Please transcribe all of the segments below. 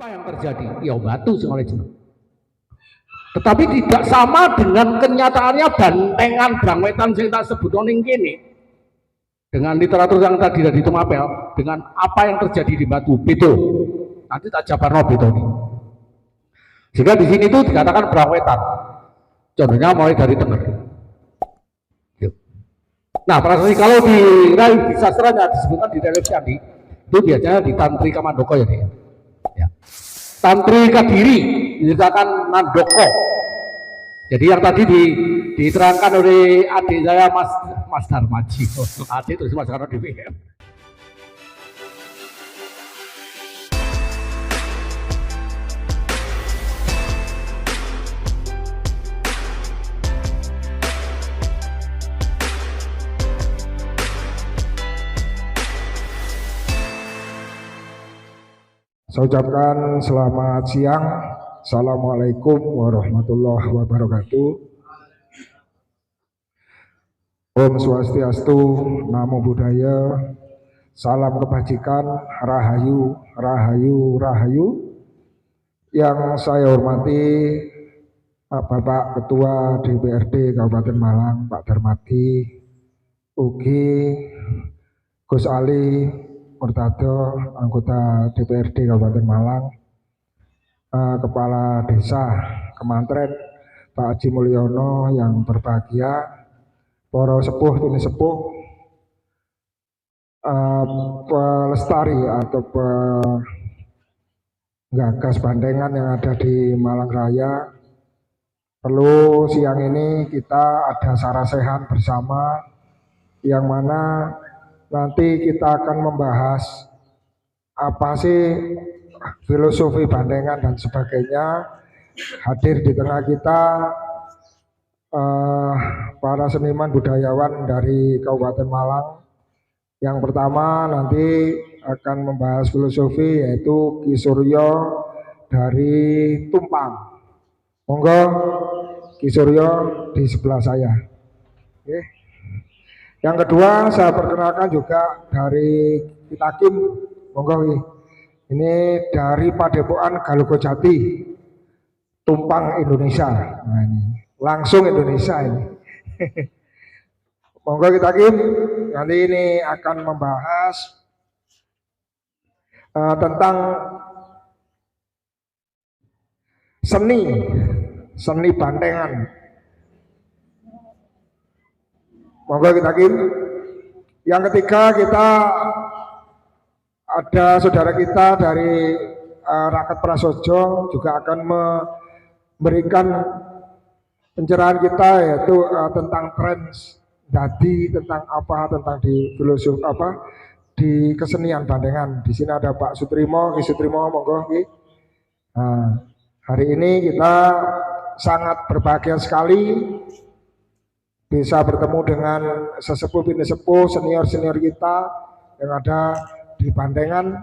Apa yang terjadi? Ya batu sing oleh jeneng. Tetapi tidak sama dengan kenyataannya bantengan brangwetan sing tak sebut ning kene. Dengan literatur yang tadi dari Tumapel, dengan apa yang terjadi di Batu Beto. Nanti tak jabarno Beto ini. Sehingga di sini tuh dikatakan brangwetan. Contohnya mulai dari Tengger. Nah, prasasti kalau di sastranya disebutkan di relief candi, itu biasanya di Tantri Kamandoko ya, nih. Ya. Tantri Kediri diceritakan Mandoko. Jadi yang tadi diterangkan oleh adik saya Mas Darmaji. Adik terus Mas Karno di PM. Saya ucapkan selamat siang. Assalamualaikum warahmatullahi wabarakatuh. Om Swastiastu, Namo Buddhaya, salam kebajikan, rahayu, rahayu, rahayu. Yang saya hormati Bapak Ketua DPRD Kabupaten Malang, Pak Darmadi, Ugi, Gus Ali Murtado, anggota DPRD Kabupaten Malang, Kepala Desa Kemantren Pak Haji Mulyono yang berbahagia, para sepuh ini sepuh, pelestari atau penggagas bandengan yang ada di Malang Raya. Perlu siang ini kita ada sarasehan bersama, yang mana nanti kita akan membahas apa sih filosofi bandengan dan sebagainya. Hadir di tengah kita para seniman budayawan dari Kabupaten Malang. Yang pertama nanti akan membahas filosofi, yaitu Ki Suryo dari Tumpang. Monggo Ki Suryo di sebelah saya. Oke. Yang kedua saya perkenalkan juga dari Kitakim, monggo ini dari Padepokan Galugojati, Tumpang Indonesia. Nah ini langsung Indonesia ini. Monggo Kitakim, nanti ini akan membahas tentang seni bandengan. Monggo kita Kim. Yang ketiga kita ada saudara kita dari Rakyat Prasojo juga akan memberikan pencerahan kita, yaitu tentang tren dadi, tentang apa, tentang di filosofi apa di kesenian bandengan. Di sini ada Pak Sutrimo, Ki Sutrimo, monggo Ki. Nah, hari ini kita sangat berbahagia sekali bisa bertemu dengan sesepuh bini sepuh, senior-senior kita yang ada di Bandengan,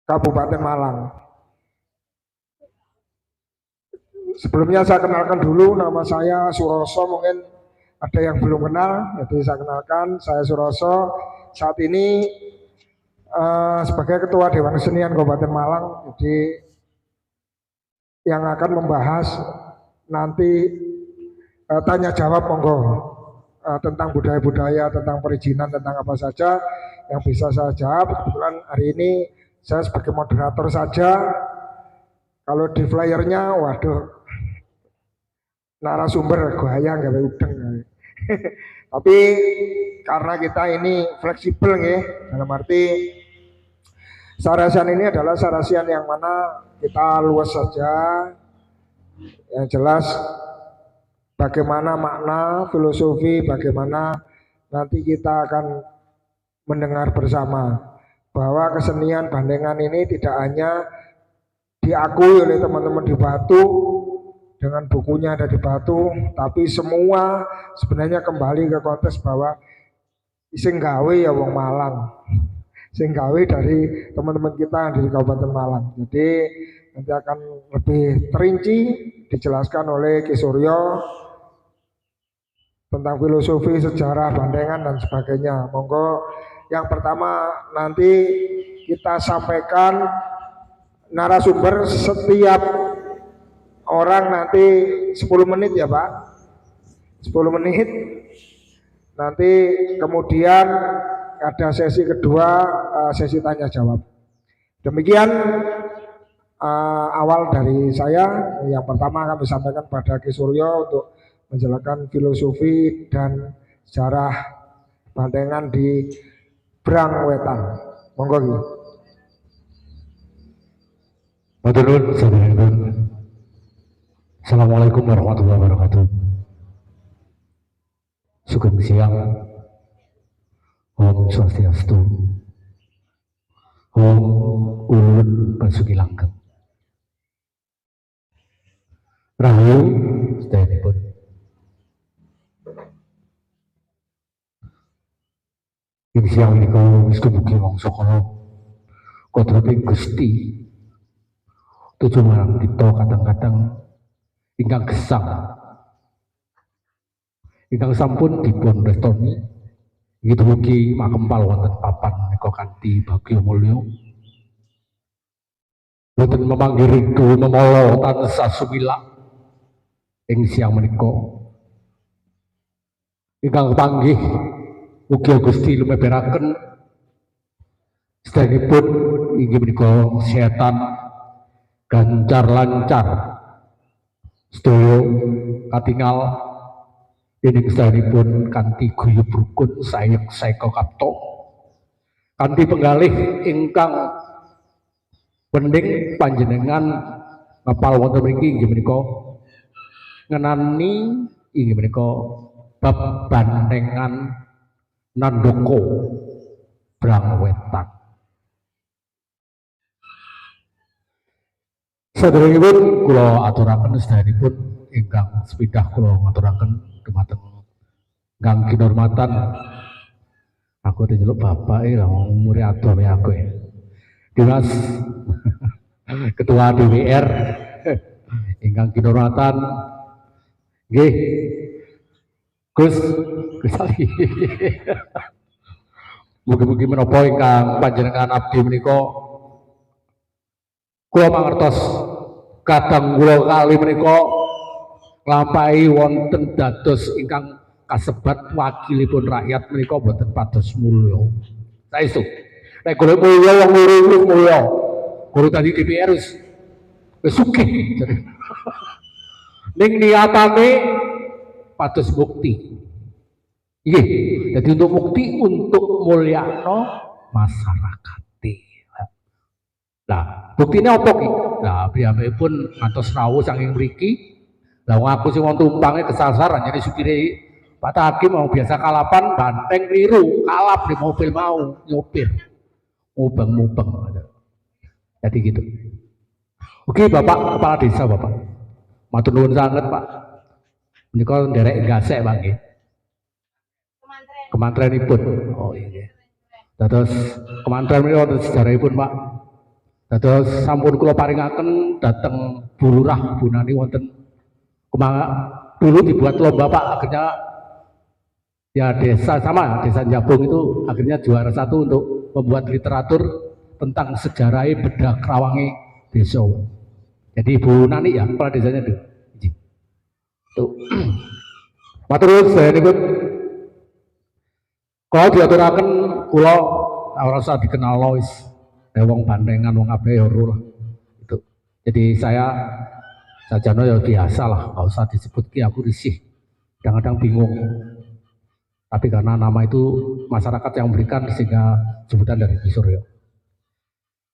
Kabupaten Malang. Sebelumnya saya kenalkan dulu, nama saya Suroso, mungkin ada yang belum kenal, jadi saya kenalkan, saya Suroso. Saat ini sebagai Ketua Dewan Kesenian Kabupaten Malang, jadi yang akan membahas nanti tanya jawab monggo tentang budaya-budaya, tentang perizinan, tentang apa saja yang bisa saya jawab. Kebetulan hari ini saya sebagai moderator saja. Kalau di flyernya, waduh, narasumber gaya nggak udeng. Tapi karena kita ini fleksibel nih, dalam arti sarasian ini adalah sarasian yang mana kita luas saja, yang jelas bagaimana makna, filosofi, bagaimana nanti kita akan mendengar bersama bahwa kesenian bandengan ini tidak hanya diakui oleh teman-teman di Batu dengan bukunya ada di Batu, tapi semua sebenarnya kembali ke konteks bahwa sing gawe ya wong Malang, sing gawe dari teman-teman kita di Kabupaten Malang. Jadi nanti akan lebih terinci dijelaskan oleh Ki Suryo tentang filosofi, sejarah bandengan dan sebagainya. Monggo yang pertama nanti kita sampaikan narasumber setiap orang nanti 10 menit ya Pak, 10 menit. Nanti kemudian ada sesi kedua, sesi tanya jawab. Demikian awal dari saya. Yang pertama kami sampaikan pada Ki Suryo untuk menjelaskan filosofi dan sejarah Bantengan di Brang Wetan. Monggo Ki. Assalamualaikum warahmatullahi wabarakatuh. Sugeng siang. Om Swastiastu. Om Ulun Basuki Langgeng. Rahayu sedayanipun. Ing siang menika wis dumugi mangsa kala kodrating Gusti. Tujuh marang kita kadang-kadang ingkang gesang, ingkang sampun dipun restoni, inggih dumugi makempal wonten papan menika kanthi bagya mulya. Boten memanggih rindu memala tansah sumilah ing siang menika. Ingkang panggih ugi Gusti lumeberaken sedayanipun inggih menika setan gancar lancar sedaya katingal dening sedayanipun kanthi guyub rukun sayek saeka kapto kanthi penggalih ingkang penting panjenengan ngapal wonten mriki inggih menika ngenani inggih menika bab Bantengan Nandaka Brang Wetan. Saderengipun kula aturaken sedayanipun ingkang sepidah kula ngaturaken dumateng ingkang kinurmatan. Aku dijeluk bapak lah umure adoh wae aku ya. Dimas Ketua DPR ingkang kinurmatan nggih Gus Ali. Mugi-mugi menapa ingkang panjenengan abdi menika kula mangertos kadang kula kali menika nglampahi wonten dados ingkang kasebat wakilipun rakyat menika boten pados mulya. Saestu. Nek golek mulya wong loro wis mulya. Guru tadi DPR wis sugih. Ning niatane pados bukti. Nggih, jadi untuk bukti untuk mulyakno masyarakat. Nah, buktinya apa ki? Nah, piyambakipun ngantos rawuh saking mriki. Lah wong aku sing wong tumpange kesasar jadi supire Pak Hakim mau biasa kalapan banteng keliru, kalap di mobil mau nyopir. Mubeng-mubeng. Jadi gitu. Oke, Bapak Kepala Desa, Bapak. Matur nuwun sanget, Pak. Menika nderek gasek, Pak nggih. Kemantrenipun. Oh iya. Dados kemantren menika wonten sejarahipun, Pak. Dados sampun kula paringaken dhateng Bu Lurah Bu Nani wonten dulu dibuat lomba Pak, akhirnya ya desa sama desa Jabung itu akhirnya juara satu untuk membuat literatur tentang sejarah bedah Krawangi desa. Jadi Bu Nani ya kepala desanya tuh. Tuh. Matur nuwun sayanipun. Kalau diaturaken kula ora usah dikenal lois. Wong Bantengan wong kabeh ora itu. Jadi saya sajane ya biasa lah, nggak usah disebut ki aku risih. Kadang-kadang bingung. Tapi karena nama itu masyarakat yang memberikan sehingga sebutan dari Ki Suryo.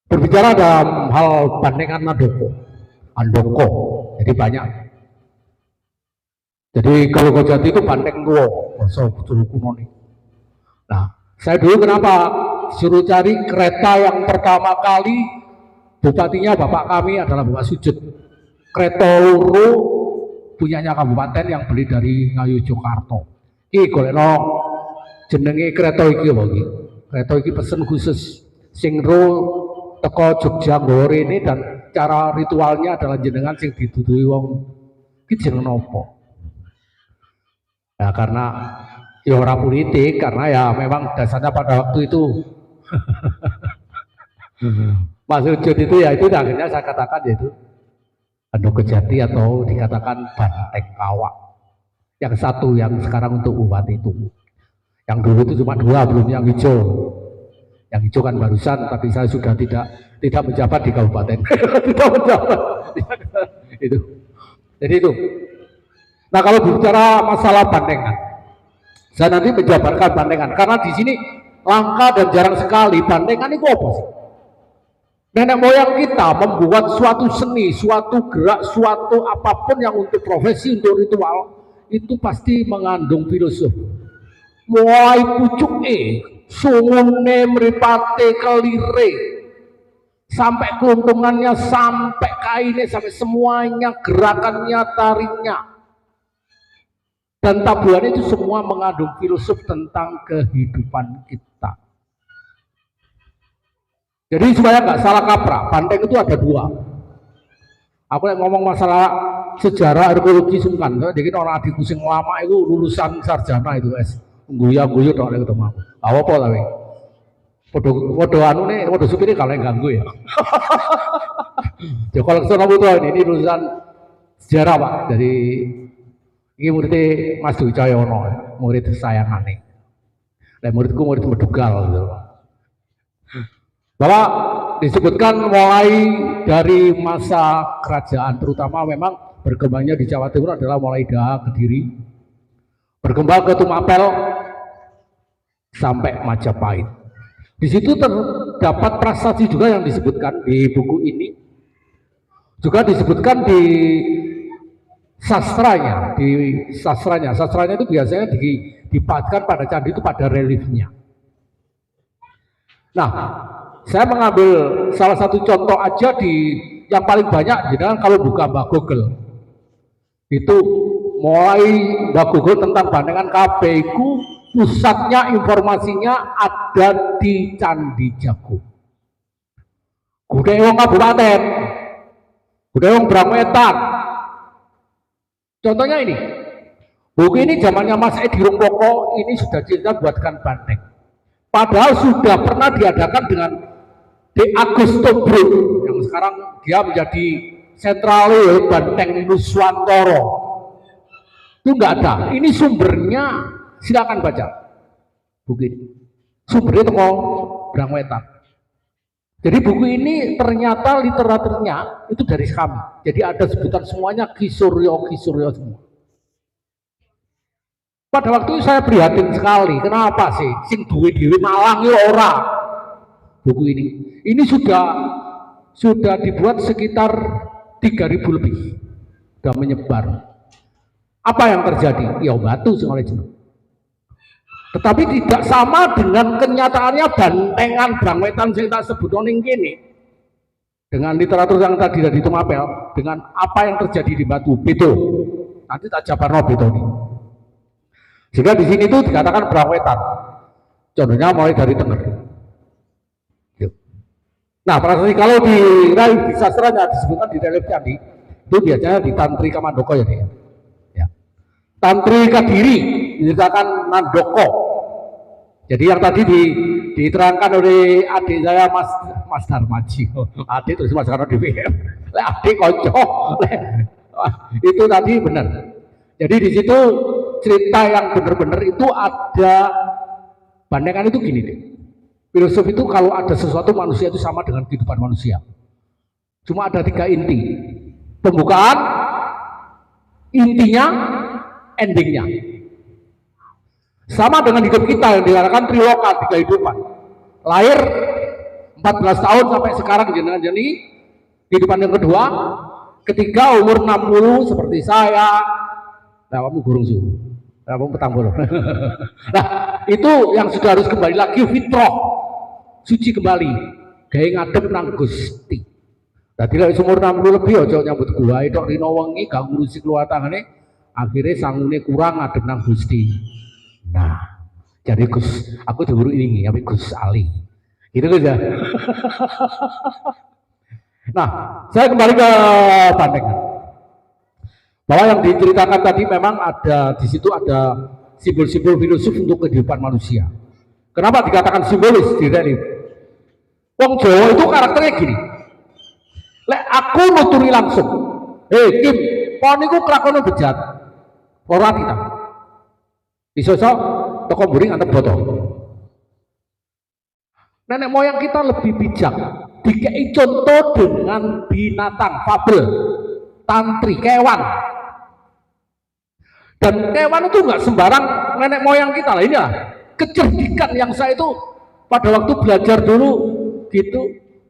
Berbicara dalam hal Bantengan Andoko, jadi banyak. Jadi kalau Kojati itu Banteng Tua, bahasa betul kuno nih. Nah, saya dulu kenapa suruh cari kereta yang pertama kali bupatinya bapak kami adalah Bapak Sujud. Kereta loro punyanya kabupaten yang beli dari Ngayu Jakarta. Iki golekno jenenge kereta iki apa iki? Kereta iki pesen khusus sing ro teko Jogja nggawa rene dan cara ritualnya adalah jenengan sing diduduhi wong. Iki jeneng napa? Ya karena ya ora politik, karena ya memang dasarnya pada waktu itu Mas Wujud itu ya itu akhirnya saya katakan yaitu Handoko Jati atau dikatakan Banteng Kawak. Yang satu yang sekarang untuk umat itu. Yang dulu itu cuma dua, belum yang hijau. Yang hijau kan barusan, tapi saya sudah tidak menjabat di kabupaten. Tidak menjabat. Itu. Jadi itu. Nah kalau bicara masalah bandengan, saya nanti menjabarkan bandengan karena di sini langka dan jarang sekali bandengan itu apa sih? Nenek moyang kita membuat suatu seni, suatu gerak, suatu apapun yang untuk profesi, untuk ritual itu pasti mengandung filosofi. Mulai pucuke, sungune, mripate, kelire, sampai keluntungannya, sampai kainnya, sampai semuanya, gerakannya, tarinya, dan tabuhan itu semua mengandung filosofi tentang kehidupan kita. Jadi supaya nggak salah kaprah, banteng itu ada dua. Aku yang ngomong masalah sejarah arkeologi sungkan, jadi orang adik sing lama itu lulusan sarjana itu guyu dong ketemu aku. Apa tapi? Podo anu nih, podo supirnya kalau yang ganggu ya. Jadi kalau kesana butuh ini lulusan sejarah Pak, dari ini muridnya Mas Dwi Cahyono, murid kesayangan nih. Dan muridku murid Medugal gitu. Bahwa disebutkan mulai dari masa kerajaan, terutama memang berkembangnya di Jawa Timur adalah mulai Daha, Kediri, berkembang ke Tumapel sampai Majapahit. Di situ terdapat prasasti juga yang disebutkan di buku ini, juga disebutkan di sastranya, sastranya itu biasanya dipatkan pada candi itu pada reliefnya. Nah, saya mengambil salah satu contoh aja di yang paling banyak, jadi kalau buka Mbak Google itu mulai Mbak Google tentang bandengan KB itu pusatnya informasinya ada di Candi Jago. Gudewong Kabupaten, Gudewong Brawetan. Contohnya ini, buku ini zamannya Mas Edi Rumpoko ini sudah cerita buatkan banteng. Padahal sudah pernah diadakan dengan di Agus Tobruk yang sekarang dia menjadi sentral Banteng Nuswantoro. Itu enggak ada. Ini sumbernya silakan baca buku ini. Sumbernya itu Brangwetan. Jadi buku ini ternyata literaturnya itu dari kami. Jadi ada sebutan semuanya Kisuryo semua. Pada waktu itu saya prihatin sekali. Kenapa sih sing duwe dhewe Malang ya ora buku ini. Ini sudah dibuat sekitar 3.000 lebih. Sudah menyebar. Apa yang terjadi? Ya batu sing oleh jeneng. Tetapi tidak sama dengan kenyataannya bantengan Brangwetan sing tak sebut ning kene. Dengan literatur yang tadi dari Tumapel, dengan apa yang terjadi di Batu Beto. Nanti tak jabarno Beto ini. Sehingga di sini tuh dikatakan Brangwetan. Contohnya mulai dari Tengger. Nah, prasasti kalau di sastranya disebutkan di relief candi, itu biasanya di Tantri Kamandoko ya dia. Ya. Tantri Kediri diceritakan Mandoko. Jadi yang tadi diterangkan oleh adik saya Mas Darmaji. Adik terus Mas Karno di WM. Adik kocok. Itu tadi benar. Jadi di situ cerita yang benar-benar itu ada bandengan itu gini deh. Filosofi itu kalau ada sesuatu manusia itu sama dengan kehidupan manusia. Cuma ada 3 inti. Pembukaan, intinya, endingnya. Sama dengan hidup kita yang dikatakan triloka 3 kehidupan. Lahir 14 tahun sampai sekarang jadi kehidupan yang kedua. Ketika umur 60 seperti saya, nah kamu gurung suhu, kamu petang bolong. Nah itu yang sudah harus kembali lagi fitrah. Suci kembali, gaya ngadep nang Gusti. Dadi lek umur 60 lebih aja nyambut gua tok rino wengi gak ngurusi keluargane, akhirnya sangune kurang ngadep nang Gusti. Nah, jadi Gus, aku diburu ini tapi Gus Ali. Gitu aja. Nah, saya kembali ke Bandengan. Bahwa yang diceritakan tadi memang ada di situ ada simbol-simbol filosofi untuk kehidupan manusia. Kenapa dikatakan simbolis di relief? Wong Jawa itu karakternya gini. Lek aku nuturi langsung. Kim, kon niku kelakuan bejat. Ora kita. Iso-iso toko buring antep boto. Nenek moyang kita lebih bijak. Dikei contoh dengan binatang, fabel, tantri, kewan. Dan kewan itu nggak sembarang nenek moyang kita lah, ini lah kecerdikan yang saya itu pada waktu belajar dulu gitu,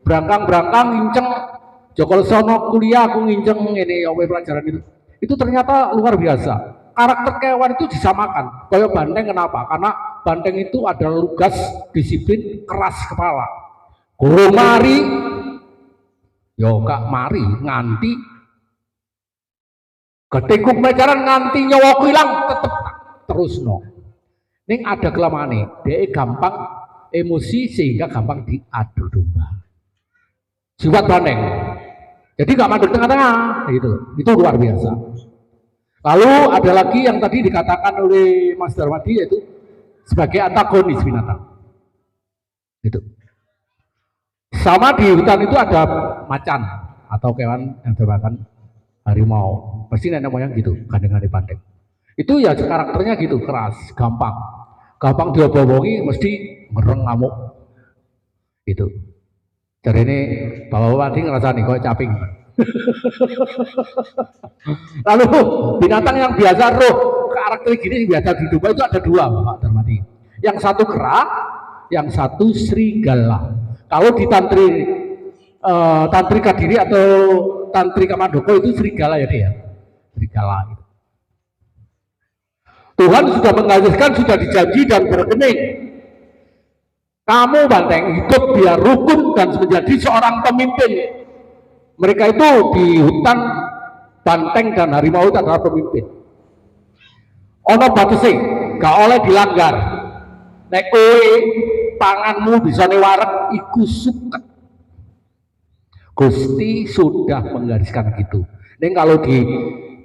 berangkang nginceng Joko Sono kuliah aku nginceng ini pelajaran itu ternyata luar biasa. Karakter kewan itu disamakan. Kayak banteng, kenapa? Karena banteng itu adalah lugas, disiplin, keras kepala. Guru mari, yo kak mari nganti ketikuk mecaran nganti nyawa hilang tetep terus no. Ning ada kelemahannya, dia gampang emosi sehingga gampang diadu domba. Siwat banteng. Jadi gak mandek tengah-tengah, itu luar biasa. Lalu ada lagi yang tadi dikatakan oleh Mas Darmadi yaitu sebagai antagonis binatang. Gitu. Sama di hutan itu ada macan atau kewan yang termakan harimau. Pasti nenek moyang gitu, gandeng-gandeng banteng. Itu ya karakternya gitu, keras, gampang diobong-obongi mesti mereng ngamuk. Itu. Jadi ini bapak-bapak ini ngerasani kok caping. Lalu binatang yang biasa roh karakter gini biasa di domba itu ada dua, Pak Darmadi. Yang satu kera, yang satu serigala. Kalau di tantri Kadiri atau tantri Kamandoko itu serigala ya dia, serigala. Tuhan sudah mengajarkan, sudah dijanji dan berkening. Kamu banteng hidup biar rukun dan menjadi seorang pemimpin. Mereka itu di hutan banteng dan harimau itu adalah pemimpin. Ono batese, gak oleh dilanggar. Nek kowe panganmu bisa newarek iku suket. Gusti sudah menggariskan gitu. Ning kalau di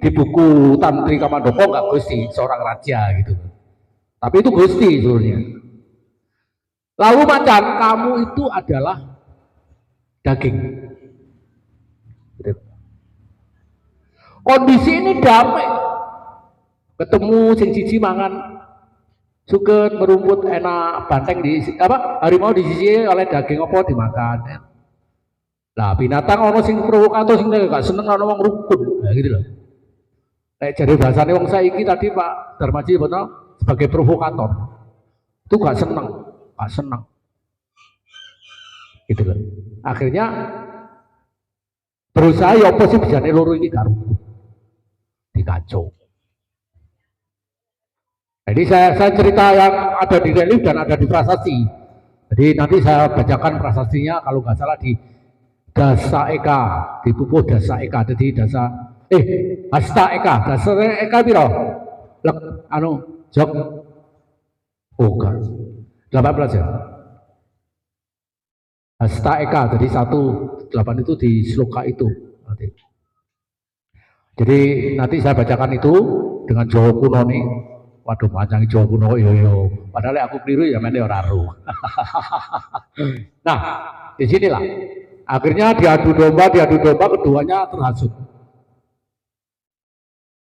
buku Tantri Kamandoko enggak Gusti, seorang raja gitu. Tapi itu Gusti sebenarnya. Lalu macan, kamu itu adalah daging. Kondisi ini damai. Ketemu sing siji mangan suket merumput enak, banteng di harimau di sisi oleh daging apa dimakan. Nah, binatang ono sing provokator sing gak seneng ono wong rukun. Nah, gitu loh. Kayak jadi bahasane wong saiki tadi Pak Darmaji betul sebagai provokator. Itu gak seneng. Gitu loh. Akhirnya berusaha ya apa sih bisa loro ini karo dikacau. Jadi saya cerita yang ada di relief dan ada di prasasti. Jadi nanti saya bacakan prasastinya kalau nggak salah di Dasa Eka, di Pupuh Dasa Eka, jadi Hasta Eka, Dasa Eka piro? Jok. Oh kan. 18 ya. Hasta Eka, jadi 1:8 itu di sloka itu. Jadi nanti saya bacakan itu dengan Jawa kuno nih. Waduh, panjang Jawa kuno yo. Padahal aku keliru ya mene ora ro. Nah, di sinilah akhirnya diadu domba keduanya terhasut.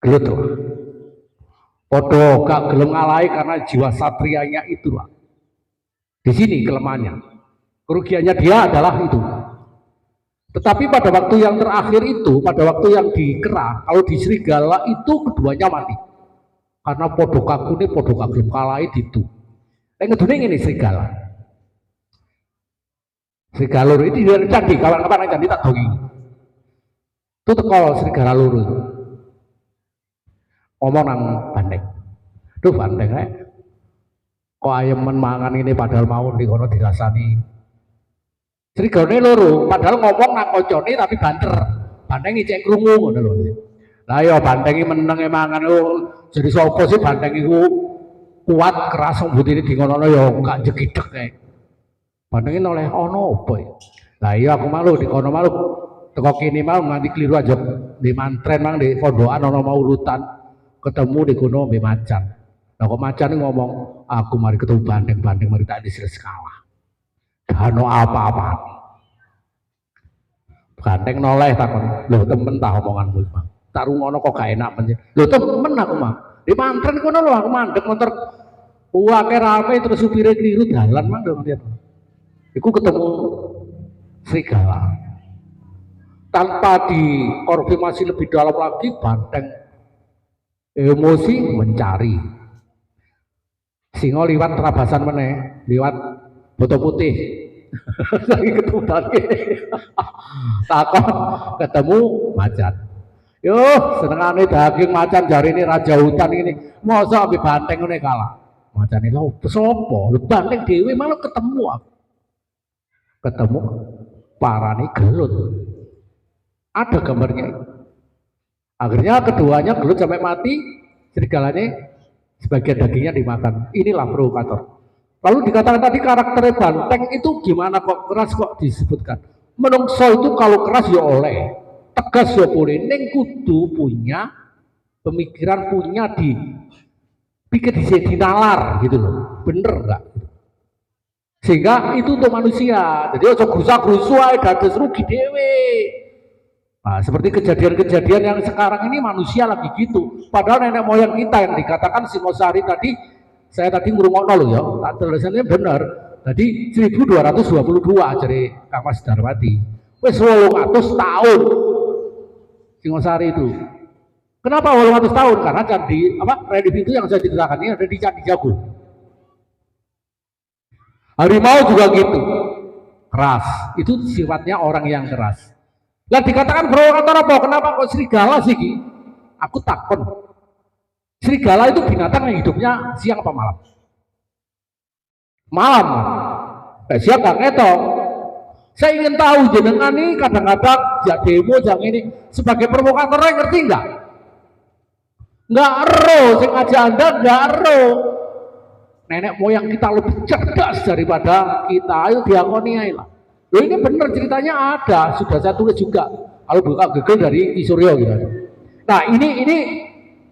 Gelut loh. Podo gak gelem ngalahi karena jiwa satrianya itulah. Di sini kelemahannya. Kerugiannya dia adalah itu. Tetapi pada waktu yang terakhir itu, pada waktu yang di kera, kalau di serigala itu keduanya mati. Karena podo kaku ini podo kagem kalai itu. Yang kedua ini serigala. Serigala loro ini dari candi, kawan-kawan yang candi tak dongi. Itu tekol serigala loro itu. Ngomong nang banteng. Duh banteng kok ayemen mangan ini padahal mau di kono dirasani. Serigala loro, padahal ngomong nang koncone tapi banter. Banteng cek krungu ngono lho. Lah ya banteng meneng mangan jadi sapa sih banteng iku kuat keras mbutine di ngono ya gak jegideg kae. Banteng oleh ono apa ya? Lah iya aku malu di kono malu. Teko kene mau nganti kliru aja di mantren mang di pondokan ono maulutan ketemu di kono mbek macan. Lah kok macan ngomong aku mari ketemu banteng mari tak disres kalah. Gak apa-apa. Banteng noleh takon. Lho temen tak omonganmu, Bang. Tak rungono kok gak enak men. Lho temen aku, Mang. Di mantren kono lho aku mandek motor. Uake rame terus supire keliru dalan, Mang. Iku ketemu serigala. Tanpa dikonfirmasi lebih dalam lagi, Banteng emosi mencari. Singo liwat terabasan meneh, liwat boto putih. Lagi ketemu tadi. Takon ketemu macan. Yo, senengane daging macan jari ini raja hutan ini. Masa ambil banteng ngene kalah. Macan ini lho sopo? Lho banteng dhewe malah ketemu aku. Ketemu parani gelut. Ada gambarnya. Akhirnya keduanya gelut sampai mati, serigalanya sebagian dagingnya dimakan. Inilah provokator. Lalu dikatakan tadi karakter banteng itu gimana kok keras kok disebutkan. Menungso itu kalau keras ya oleh, tegas ya boleh. Neng kudu punya pemikiran, punya pikir di nalar gitu loh. Bener enggak? Sehingga itu untuk manusia. Jadi ojo grusa-grusu ae dados rugi dhewe. Nah, seperti kejadian-kejadian yang sekarang ini manusia lagi gitu. Padahal nenek moyang kita yang dikatakan Singosari tadi, saya tadi ngurungokno loh ya, tak tulisannya benar. Tadi 1222 dari Kang Mas Darwati. Wis 800 tahun Singosari itu. Kenapa 800 tahun? Karena candi relief itu yang saya ceritakan ini ada di Candi Jago. Harimau juga gitu. Keras. Itu sifatnya orang yang keras. Lah dikatakan provokator apa? Kenapa kok serigala sih? Aku takon. Serigala itu binatang yang hidupnya siang apa malam? Malam. Siang gak ngetok. Saya ingin tahu jenengan nih kadang-kadang jak demo jak ini sebagai provokator ngerti nggak? Nggak ero, sing ngajak Anda nggak ero. Nenek moyang kita lebih cerdas daripada kita. Ayo diakoni aja lah. Loh ini benar ceritanya ada, sudah saya tulis juga. Kalau buka Google dari Ki Suryo gitu. Nah ini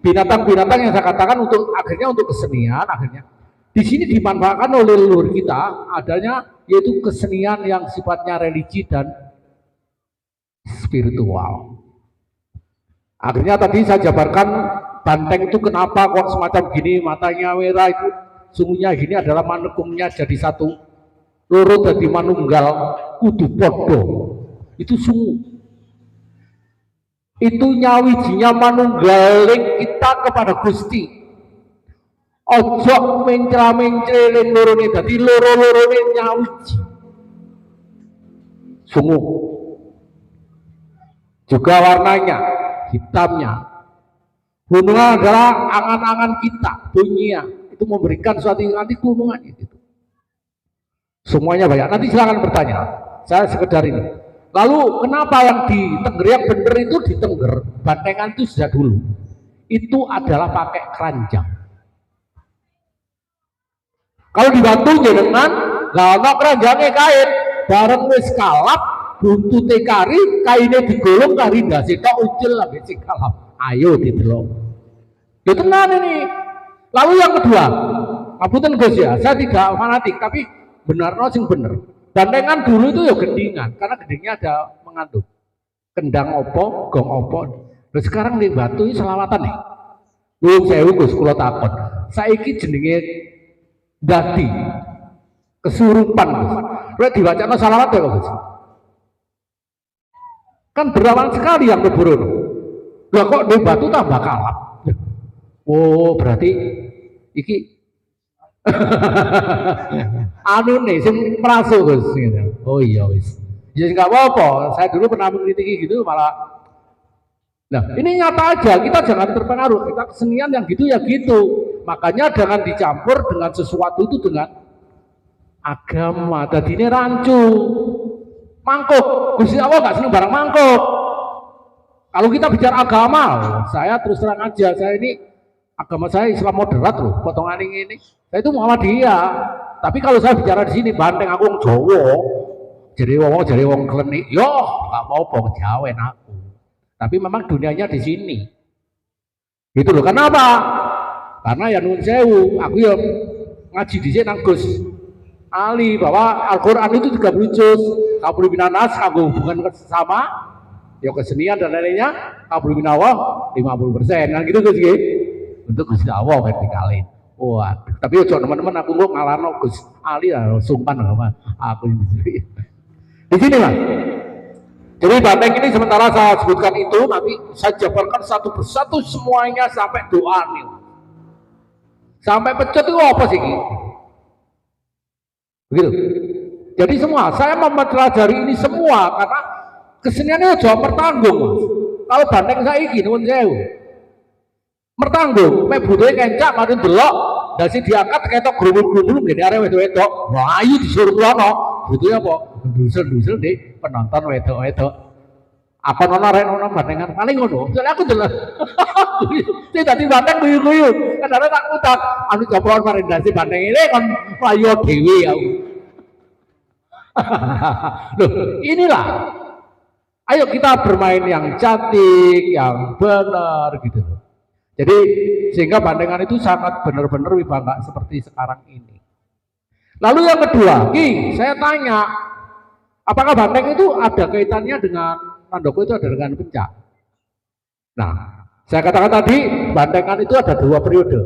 binatang-binatang yang saya katakan untuk akhirnya untuk kesenian akhirnya di sini dimanfaatkan oleh leluhur kita adanya yaitu kesenian yang sifatnya religi dan spiritual. Akhirnya tadi saya jabarkan banteng itu kenapa kok semacam gini matanya merah itu sungguhnya gini adalah manunggalnya jadi satu. Loro dadi manunggal kudu podo itu sungguh itu nyawijinya manunggaling kita kepada Gusti ojo mencela-mencela lorone dadi loro-lorone nyawiji sungguh juga warnanya hitamnya gunungan adalah angan-angan kita dunia itu memberikan suatu nanti gunungannya gitu. Semuanya banyak. Nanti silakan bertanya. Saya sekedar ini. Lalu kenapa yang di Tengger yang bener itu di Tengger bantengan itu sejak dulu itu adalah pakai keranjang. Kalau di Batu jenengan, lah ono keranjangnya kain, bareng wis kalap, buntute kari, kainnya digolong kari ndase tok ucil lagi sing kalap. Ayo didelok. Itu tenan ini. Lalu yang kedua, ngapunten Gus ya, saya tidak fanatik tapi benar no sing bener. Bantengan dulu itu ya gendingan, karena gendingnya ada mengandung kendang opo, gong opo. Terus sekarang di Batu ini selawatan nih. Belum saya Gus kula takon. Saiki jenenge dadi kesurupan Gus. Lek diwacana selawat ya Gus. Kan berawan sekali yang keburun. Lah kok di Batu tambah kalap. Oh, berarti iki anu nih sing merasuk Gus gitu. Oh iya wis. Ya nggak apa-apa. Saya dulu pernah mengkritiki gitu malah. Nah, ini nyata aja kita jangan terpengaruh. Kita kesenian yang gitu ya gitu. Makanya jangan dicampur dengan sesuatu itu dengan agama. Tadi ini rancu. Mangkuk. Gusti Allah nggak seneng barang mangkuk. Kalau kita bicara agama, saya terus terang aja. Saya ini agama saya Islam moderat loh. Potongan ini. Saya itu Muhammadiyah. Tapi kalau saya bicara di sini banteng aku wong Jawa. Jadi wong klenik. Yo, nggak mau wong Jawa aku. Tapi memang dunianya di sini. Gitu loh. Kenapa? Karena ya nun sewu, aku ya ngaji di sini nang Gus ahli bahwa Al-Quran itu 30 juz, kabul minanas kanggo hubungan sesama, ya kesenian dan lainnya, kabul minawah 50%, kan gitu Gus nggih. Untuk Gusti Allah vertikalin. Waduh, tapi ojo teman-teman aku kok ngalano Gus Ali lah sungkan sama aku ini. Di sini Mas. Jadi banteng ini sementara saya sebutkan itu, nanti saya jabarkan satu persatu semuanya sampai doa nih. Sampai pecet itu apa sih? Begitu. Jadi semua, saya mempelajari ini semua karena keseniannya jauh pertanggung Mas. Kalau banteng saya ini, nuwun sewu. Mertanggung, mek butuhe kencak mari delok, dasi diangkat ketok grumul-grumul ngene arek wedok-wedok. Mlayu disuruh lono. Butuhe apa? Dusel-dusel di penonton wedok-wedok. Apa nono arek nono bandengan paling ngono. Soale aku delok. Sing dadi banteng guyu-guyu. Kadang tak utak, anu jopron mari dasi banteng ini kon mlayu dhewe aku. Loh, inilah. Ayo kita bermain yang cantik, yang benar gitu loh. Jadi sehingga bandengan itu sangat benar-benar wibangga seperti sekarang ini. Lalu yang kedua, saya tanya, apakah banteng itu ada kaitannya dengan Mandoko itu ada dengan pencak? Nah, saya katakan tadi bandengan itu ada dua periode.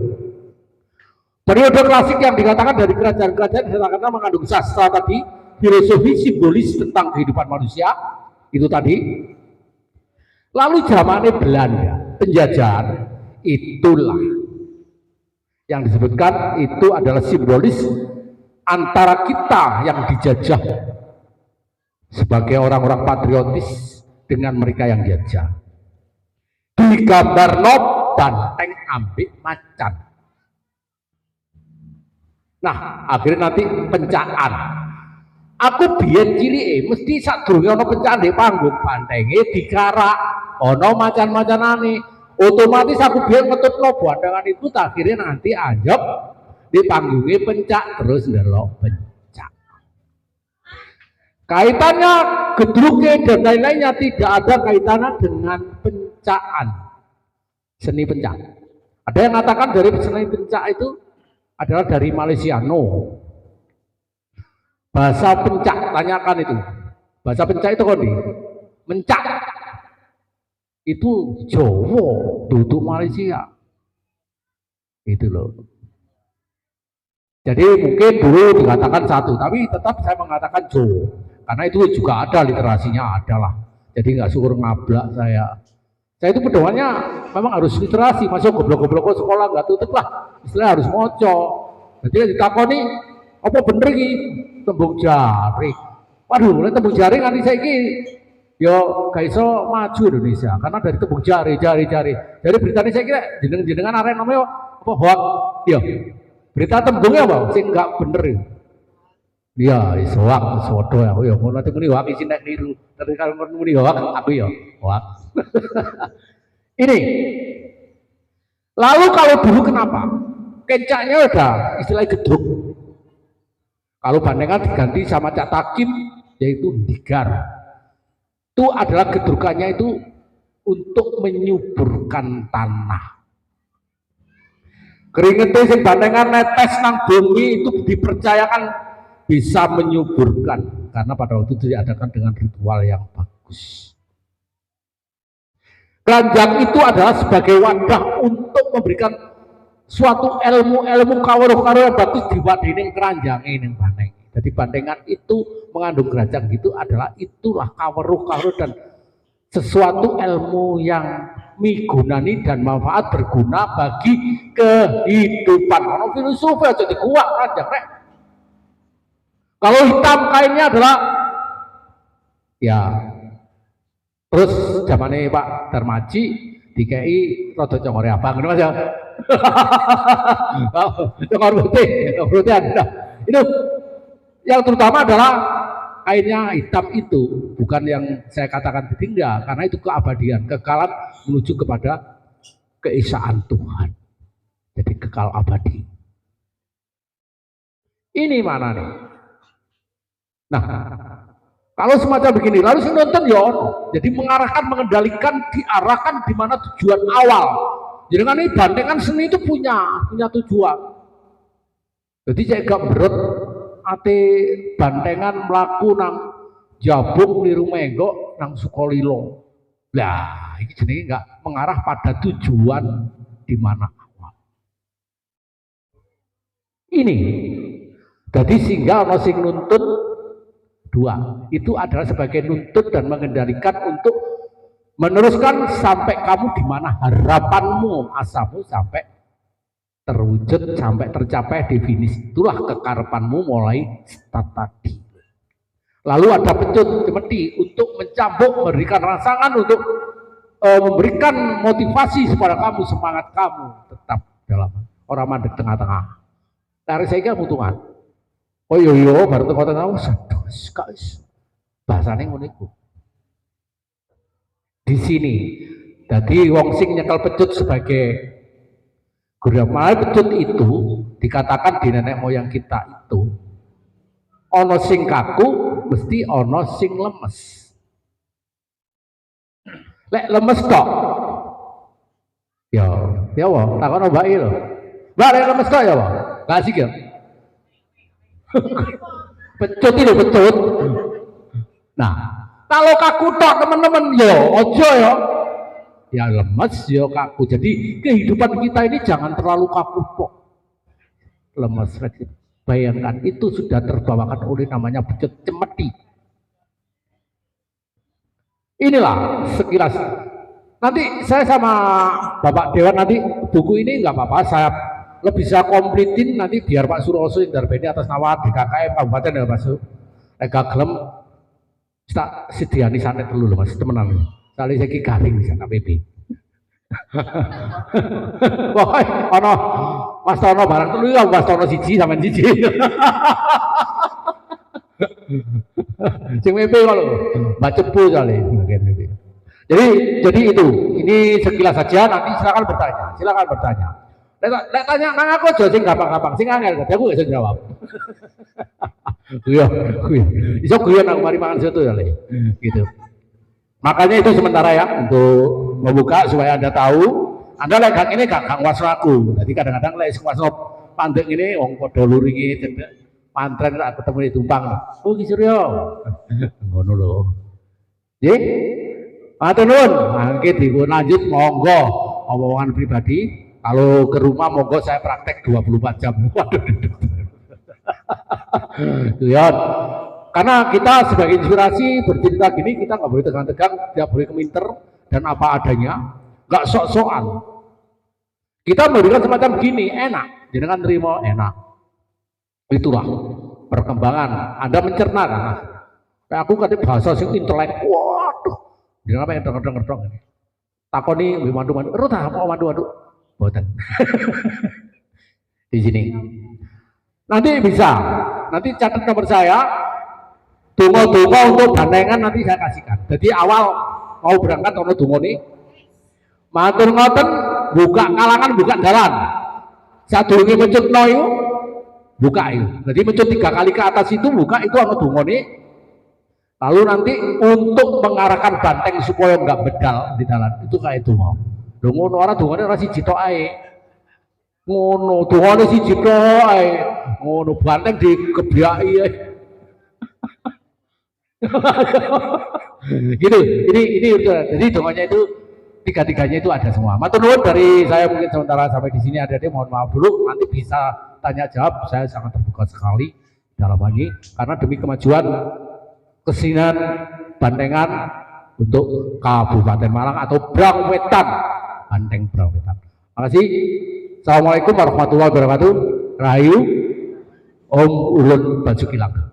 Periode klasik yang dikatakan dari kerajaan-kerajaan karena mengandung sastra tadi, filosofi simbolis tentang kehidupan manusia itu tadi. Lalu zamannya Belanda, penjajahan. Itulah yang disebutkan itu adalah simbolis antara kita yang dijajah sebagai orang-orang patriotis dengan mereka yang jajah. Digambar banteng ambek macan. Nah, akhirnya nanti pencaan. Aku biyen cilike mesti sadurunge ana pencaan di panggung bantenge dikarak, ana macan-macanane. Otomatis aku biar ngetutno bandengan itu akhirnya nanti anjep di panggungnya pencak terus ndelok pencak. Kaitannya gedruknya dan lain-lainnya tidak ada kaitannya dengan pencaan, seni pencak. Ada yang mengatakan dari seni pencak itu adalah dari Malaysia. No. Bahasa pencak, tanyakan itu. Bahasa pencak itu kok nih? Mencak. Itu Jawa, duduk Malaysia. Itu loh. Jadi mungkin dulu dikatakan satu, tapi tetap saya mengatakan Jawa. Karena itu juga ada literasinya, adalah. Jadi nggak syukur ngablak saya. Saya itu pedomannya memang harus literasi, masuk goblok-goblok sekolah nggak tutup lah. Istilahnya harus moco. Jadi ditakoni, apa bener ini? Tembung jari. Waduh, mulai tembung jari nanti saya ini. Yo gak iso maju Indonesia karena dari tembung jari. Jadi beritanya saya kira jenengan arek namanya apa hoak. Yo. Berita tembungnya apa? Sing enggak bener. Iya, iso hoak, sodo ya. Yo ngono tembung hoak isi nek niru. Tapi kalau muni hoak aku yo hoak. Ini. Lalu kalau dulu kenapa? Kencaknya udah istilah gedruk. Kalau bandengan diganti sama cak takim yaitu digar. Itu adalah gedrukannya itu untuk menyuburkan tanah. Keringetnya sing bandengan netes nang bumi itu dipercayakan bisa menyuburkan karena pada waktu itu diadakan dengan ritual yang bagus. Keranjang itu adalah sebagai wadah untuk memberikan suatu ilmu-ilmu kawruh-kawruh yang bagus diwadini keranjang ini banteng. Jadi bandengan itu mengandung keranjang gitu adalah itulah kawruh-kawruh dan sesuatu ilmu yang migunani dan manfaat berguna bagi kehidupan. Kalau filosofi aja dikuak keranjang rek. Kalau hitam kainnya adalah ya terus zamannya Pak Darmaji DKI rada congore abang ngono Mas ya. Congor putih ada. Itu yang terutama adalah kainnya hitam itu, bukan yang saya katakan ditinggal, karena itu keabadian, kekalan menuju kepada keesaan Tuhan. Jadi kekal abadi. Ini mana nih? Nah, kalau semacam begini, lalu si nonton ya, jadi mengarahkan, mengendalikan, diarahkan di mana tujuan awal. Jadi kan ini bandengan seni itu punya tujuan. Jadi saya gak berut ate bantengan mlaku nang Jabung liru menggok nang Sukolilo. Lah, ini jenenge enggak mengarah pada tujuan di mana awal. Ini. Jadi sehingga ono sing nuntut dua. Itu adalah sebagai nuntut dan mengendalikan untuk meneruskan sampai kamu di mana harapanmu, asamu sampai terwujud, sampai tercapai definisi. Itulah kekarepanmu mulai start tadi. Lalu ada pecut cemeti untuk mencambuk, memberikan rangsangan untuk memberikan motivasi kepada kamu, semangat kamu tetap dalam orang mandek tengah-tengah. Tarik saya mutungan. Oh iya baru tengah-tengah guys. Bahasane ngono iku. Di sini. Jadi wong sing nyekel pecut sebagai gurama pecut itu dikatakan di nenek moyang kita itu ono sing kaku mesti ono sing lemes. Lek lemes tok. Ya wae, takono mbak lho. Mbak lek lemes tok ya wae. Gak asik ya. Pecut itu pecut. Nah, kalau kaku tok teman-teman yo ojo yo. Ya lemes yo kaku. Jadi kehidupan kita ini jangan terlalu kaku tok. Lemes. Bayangkan itu sudah terbawakan oleh namanya pecut cemeti. Inilah sekilas. Nanti saya sama Bapak Dewan nanti buku ini nggak apa-apa saya lebih saya komplitin nanti biar Pak Suroso yang darbeni atas nama DKKM Kabupaten ya Mas. Lega gelem tak sediani santet dulu loh Mas temenan. Kali saya garing bisa KPP. Wah, ono Mas Tono barang telu ya Mas Tono siji sampean siji. Sing MP kalau Mbak Cepu kali. Jadi itu, ini sekilas saja. Nanti silakan bertanya. Lek tanya nang aku aja sing gampang-gampang, sing angel aku gak bisa jawab. Iya. Iso guyon aku mari mangan soto ya, gitu. Makanya itu sementara ya untuk membuka supaya Anda tahu. Anda lek gak ini gak wasno aku. Jadi kadang-kadang lek sing wasno pandeg ini wong padha luringi cedek pantren tak ketemu di Tumpang. Oh Ki Suryo. Ngono lho. Nggih. Matur nuwun. Mangke lanjut monggo omongan pribadi. Kalau ke rumah monggo saya praktek 24 jam. Waduh. Lihat. Karena kita sebagai inspirasi bercerita gini kita nggak boleh tegang-tegang, tidak boleh keminter dan apa adanya, nggak sok-sokan. Kita memberikan semacam gini enak, jangan terima enak. Itulah perkembangan. Anda mencerna kan? Kayak aku katanya bahasa sing intelek. Waduh, jangan apa yang dong ini. Takoni mandu-mandu, rutah mau mandu-mandu, boten. Di sini. Nanti bisa. Nanti catat nomor saya. Dongo-dongo untuk bandengan nanti saya kasihkan. Jadi awal mau berangkat ono dongo nih. Matur ngoten buka kalangan buka dalan. Sadurunge mencut noyo buka itu. Jadi mencut 3 kali ke atas itu buka itu ono dongo nih. Lalu nanti untuk mengarahkan banteng supaya enggak bedal di dalam itu kayak itu mau. Dongo ora dongone ora siji tok ae. Ngono dongone siji tok ae. Ngono banteng dikebyaki ae. Gitu. Ini jadi dongannya itu tiga-tiganya itu ada semua. Matur nuwun dari saya mungkin sementara sampai di sini ada mohon maaf dulu. Nanti bisa tanya jawab. Saya sangat terbuka sekali dalam hal ini karena demi kemajuan kesenian bantengan untuk Kabupaten Malang atau Brangwetan. Banteng Brangwetan. Makasih. Assalamualaikum warahmatullahi wabarakatuh. Rahayu. Om Ulun Basuki Langga.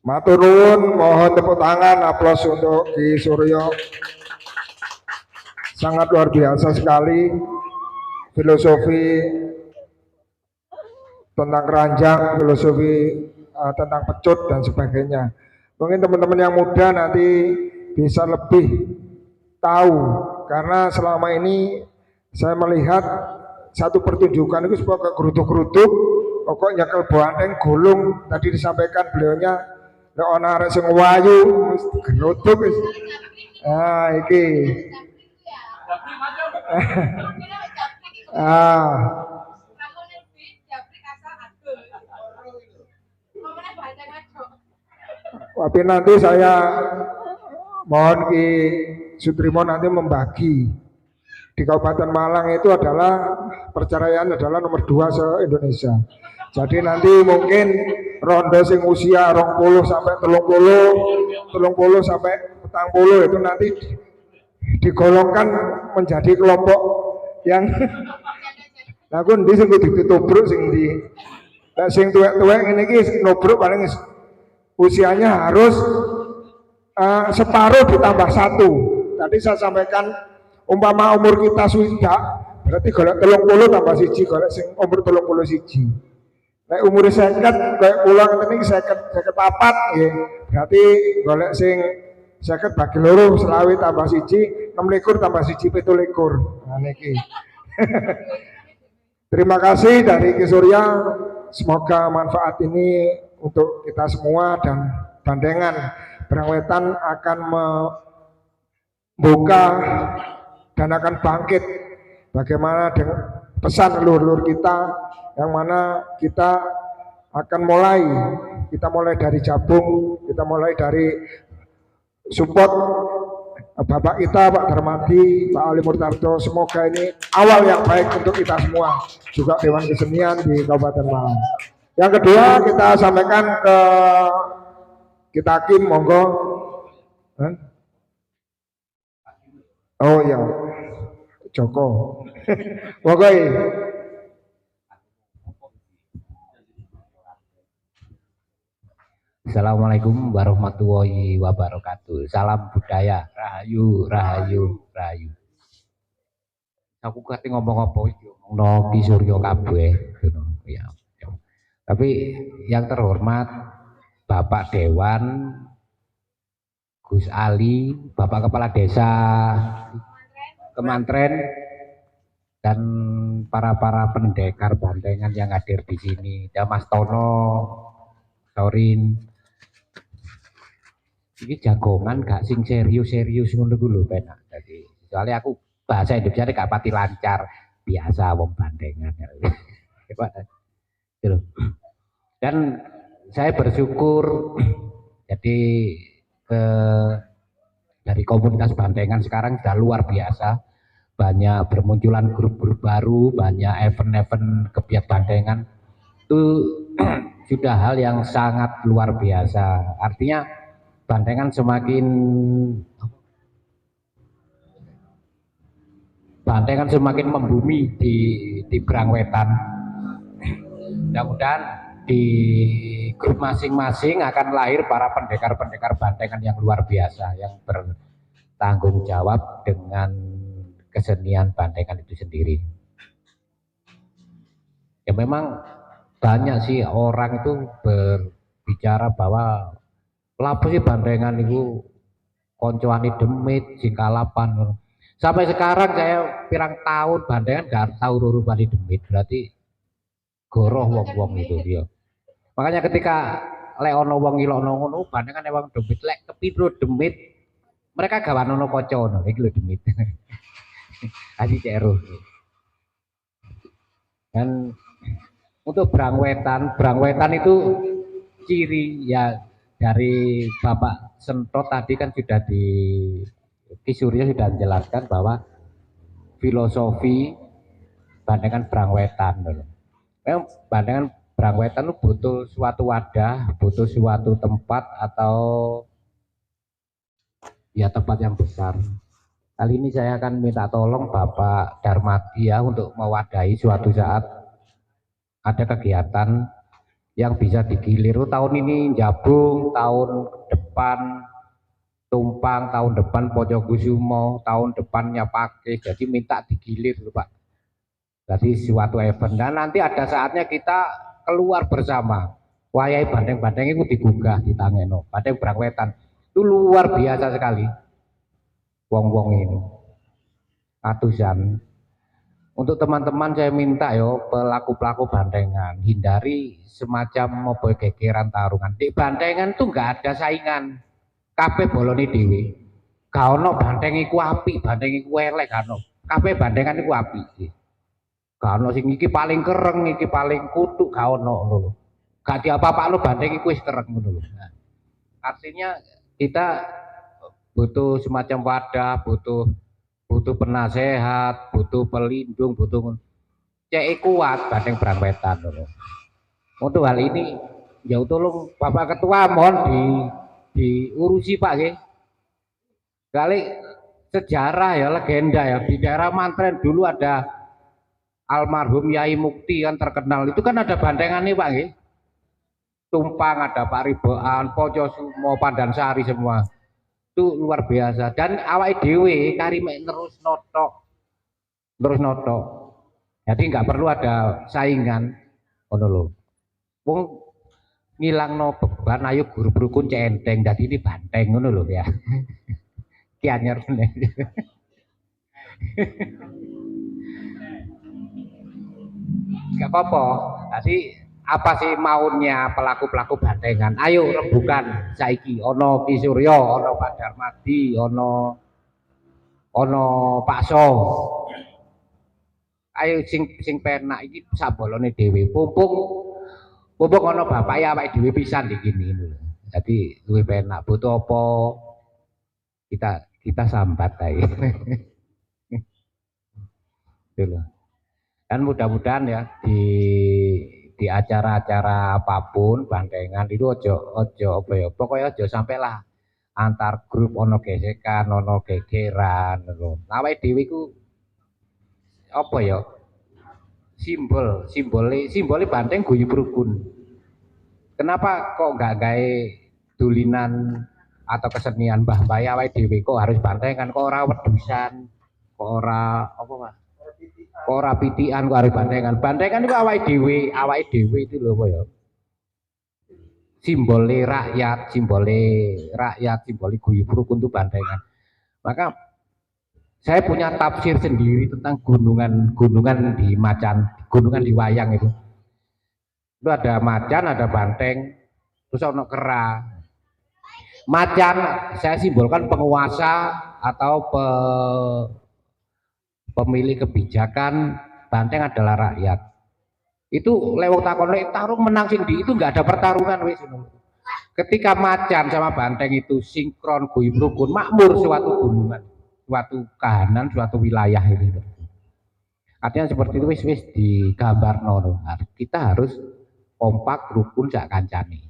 Matur nuwun, mohon tepuk tangan, aplaus untuk Ki Suryo. Sangat luar biasa sekali filosofi tentang keranjang, filosofi tentang pecut dan sebagainya. Mungkin teman-teman yang muda nanti bisa lebih tahu karena selama ini saya melihat satu pertunjukan itu sebuah kegeruduk-geruduk, pokoknya kelboanteng gulung tadi disampaikan beliaunya. Nek ana arek sing wayu wis geruduk wis. Ah iki. Tapi nanti saya mohon Ki Sutrimo nanti membagi di Kabupaten Malang itu adalah perceraian adalah nomor 2 se-Indonesia. Jadi nanti mungkin ronde sing usia 20 sampai 30 sampai 40 itu nanti digolongkan menjadi kelompok yang nah aku ndi sing kudu ditubruk sing ndi. Lah sing tuwek-tuwek ngene iki nubruk paling usianya harus separuh ditambah 1. Tadi saya sampaikan umpama umur kita sudah berarti golek 30 tambah 1 golek sing umur 31. Nek umur 50 kayak kula ngeten iki 54 nggih. Berarti golek sing 50 bagi loro selawi tambah 1 26 tambah 1 27. Nah niki. Terima kasih dari Ki Surya. Semoga manfaat ini untuk kita semua dan Bandengan Brangwetan akan membuka dan akan bangkit bagaimana dengan pesan leluhur kita yang mana kita akan mulai dari Jabung, kita mulai dari support Bapak kita Pak Darmadi, Pak Ali Murtarto. Semoga ini awal yang baik untuk kita semua, juga Dewan Kesenian di Kabupaten Malang. Yang kedua kita sampaikan ke kita Kim, monggo. Oh ya, Joko. Monggo. Assalamualaikum warahmatullahi wabarakatuh. Salam budaya, rahayu, rahayu, rahayu. Aku kate ngomong apa iki? Ngomong Ki Surya kabeh. Ya. Tapi yang terhormat Bapak Dewan, Gus Ali, Bapak Kepala Desa Kemantren, dan para pendekar Bandengan yang hadir di sini. Ya Mas Tono, Sorin. Ini jagongan gak sing serius ngono ku lho penak. Jadi soalnya aku bahasa Indonesia gak pati lancar, biasa wong Bandengan. Dan saya bersyukur jadi dari komunitas Bandengan sekarang sudah luar biasa, banyak bermunculan grup-grup baru, banyak event-event kebiak Bandengan itu sudah hal yang sangat luar biasa. Artinya Bandengan semakin membumi di Brangwetan. Mudah-mudahan di grup masing-masing akan lahir para pendekar-pendekar Bandengan yang luar biasa, yang bertanggung jawab dengan kesenian Bandengan itu sendiri. Ya memang banyak sih orang itu berbicara bahwa lapo sih Bandengan itu koncoani demit singkalapan. Sampai sekarang saya pirang tahun Bandengan gak tahu rurupani demit, berarti goroh wong-wong itu dia. Makanya ketika lek ono wong ilokno ngono Bandengan emang demit, lek kepiro demit mereka gawanono kanca ngono iki lho demit. Adi cero. Dan untuk Brangwetan itu ciri ya dari Bapak Sentot tadi kan sudah di Ki Surya sudah menjelaskan bahwa filosofi Bandengan Brangwetan. Memang Bandengan Brangwetan itu butuh suatu wadah, butuh suatu tempat atau ya tempat yang besar. Kali ini saya akan minta tolong Bapak Darmadi ya untuk mewadahi suatu saat ada kegiatan yang bisa digilir. Tahun ini Jabung, tahun depan Tumpang, tahun depan Pojokusumo, tahun depannya Pakis. Jadi minta digilir Pak. Jadi suatu event dan nanti ada saatnya kita keluar bersama. Wayai Bandeng-Bandeng itu digugah di Tangeno. Bandeng Brangwetan itu luar biasa sekali. Wong-wong ini atusan. Untuk teman-teman saya minta yo pelaku-pelaku Bandengan hindari semacam mobil gegeran tarungan. Di Bandengan tuh nggak ada saingan. Kabeh boloni dewe. Gak ono Bandeng iku api, Bandeng iku elek gak ono. Kabeh Bandengan iku api. Gak ono sing iki paling kereng, iki paling kutuk gak ono lho. Gak diapa-apa lo Bandeng iku wis kereng ngono lho. Artinya kita butuh semacam wadah, butuh penasehat, butuh pelindung, butuh cek kuat banding brangwetan loh. Untuk hal ini ya tolong Bapak Ketua mohon diurusi Pak nggih. Kali sejarah ya legenda ya di daerah Mantren dulu ada almarhum Yai Mukti kan terkenal itu kan ada bandengan nih Pak nggih. Tumpang ada Pak Riboan, Pojo Sumo, Pandansari semua. Itu luar biasa dan awake dhewe kari mek terus notok. Jadi nggak perlu ada saingan ngono lho. Wong ngilangno beban ayo guru rukun centeng dadi ini banteng ngono lho ya. Ki anyar Gak apa-apa. Jadi apa sih maunya pelaku-pelaku bandengan? Ayo rembukan saiki ono Ki Suryo, ono Pak Darmadi, ono Pak So. Ayo sing penak iki sabolone dhewe. Pumpung ono bapak ya awake dhewe pisan iki ngene lho. Jadi luwih penak butuh apa kita sambat ae. Itu loh. Dan mudah-mudahan ya di acara-acara apapun bandengan itu ojo apa ya pokoknya ojo sampailah antar grup ono gesekan ono gegeran lho. Awake dhewe iku apa ya simbole banteng guyub rukun. Kenapa kok nggak gawe dulinan atau kesenian mbah-mbah awake dhewe kok harus bantengan kok ora wedusan kok ora apa Pak kok ora pitikan kok harus bantengan itu awake dhewe itu lho apa ya simbole rakyat simbole guyub rukun itu bantengan maka saya punya tafsir sendiri tentang gunungan di Macan gunungan di Wayang itu ada macan ada banteng terus ono kera macan saya simbolkan penguasa atau pemilik kebijakan banteng adalah rakyat itu lewat takon tarung menang sing di itu nggak ada pertarungan wis ketika macan sama banteng itu sinkron guyub rukun makmur suatu gunungan suatu kahanan suatu wilayah ini artinya seperti itu wis digambar nah, kita harus kompak rukun sak kancane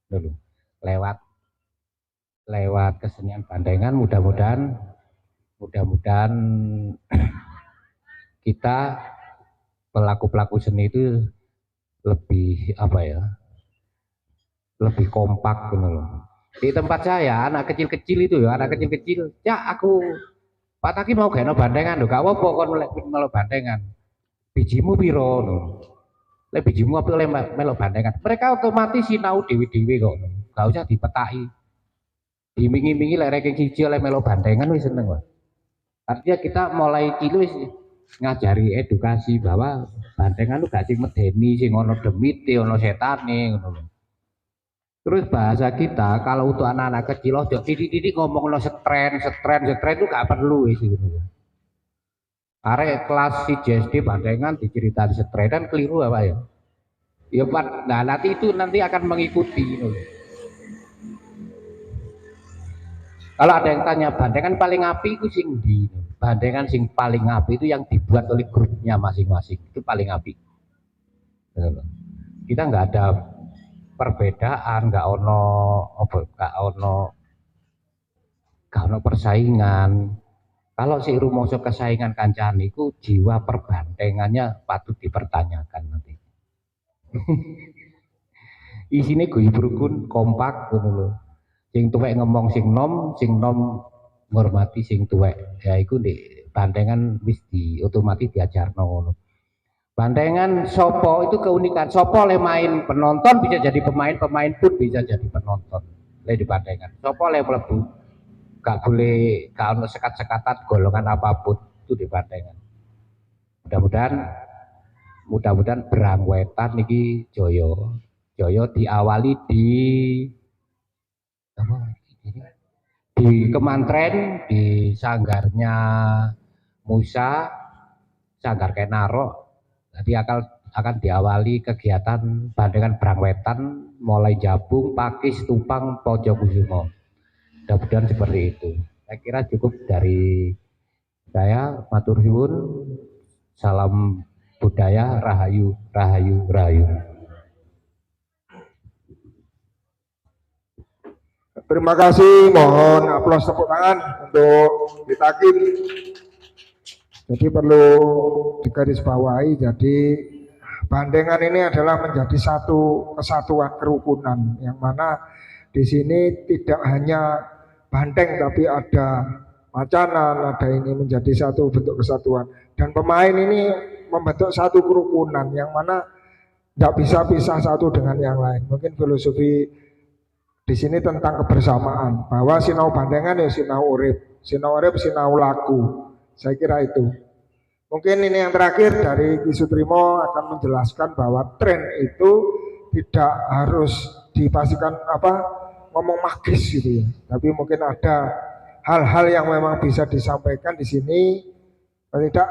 dulu lewat kesenian bandengan mudah-mudahan kita pelaku seni itu lebih apa ya lebih kompak gitu loh. Di tempat saya anak kecil-kecil itu ya anak kecil-kecil ya aku Pak Taki mau gawe bandengan lho gak apa-apa kon melo bandengan bijimu piro lho lek bijimu apa oleh melo bandengan mereka otomatis sinau dewi-dewi kok gak usah dipetaki dimingi-mingi lek ranking siji oleh melo bandengan wis seneng kok artinya kita mulai cilik wis ngajari edukasi bahwa bandengan lu gak sing medeni sing ono demite ono setane ngono lho terus bahasa kita kalau untuk anak-anak kecil ojo titik-titik ngomong lo setren itu gak perlu wis gitu arek kelas si JSD bandengan diceritain setren kan keliru apa ya ya Pak nah nanti itu akan mengikuti gitu. Kalau ada yang tanya bandengan paling api itu sing di bandengan sing paling api itu yang dibuat oleh grupnya masing-masing itu paling api kita nggak ada perbedaan nggak ono persaingan kalau si rumoso kesaingan kancane itu jiwa perbandengannya patut dipertanyakan nanti isine guyub rukun kompak ngono lho sing tuwek ngomong sing nom ngormati sing tuwek ya iku di bandengan wis otomatis diajarno ngono bandengan sopo itu keunikan sopo oleh main penonton bisa jadi pemain pun bisa jadi penonton le di bandengan sopo oleh mlebu gak boleh gak ono sekat-sekatan golongan apapun itu di bandengan mudah-mudahan berangwetan niki joyo diawali di Kemantren di sanggarnya Musa sanggar Kenaro jadi akan diawali kegiatan bandengan Brangwetan mulai Jabung, Pakis, Tumpang, Pojokusumo. Mudah-mudahan seperti itu. Saya kira cukup dari saya. Matur suwun. Salam budaya, rahayu, rahayu, rahayu. Terima kasih, mohon aplaus tepuk tangan untuk Ditakin. Jadi perlu digarisbawahi, jadi bandengan ini adalah menjadi satu kesatuan kerukunan, yang mana di sini tidak hanya bandeng tapi ada macanan, ada ini menjadi satu bentuk kesatuan. Dan pemain ini membentuk satu kerukunan yang mana tidak bisa pisah satu dengan yang lain. Mungkin filosofi di sini tentang kebersamaan, bahwa sinau bandengan ya sinau urip, sinau laku. Saya kira itu. Mungkin ini yang terakhir dari Ki Sutrimo akan menjelaskan bahwa tren itu tidak harus dipastikan ngomong magis gitu ya. Tapi mungkin ada hal-hal yang memang bisa disampaikan di sini. Tidak,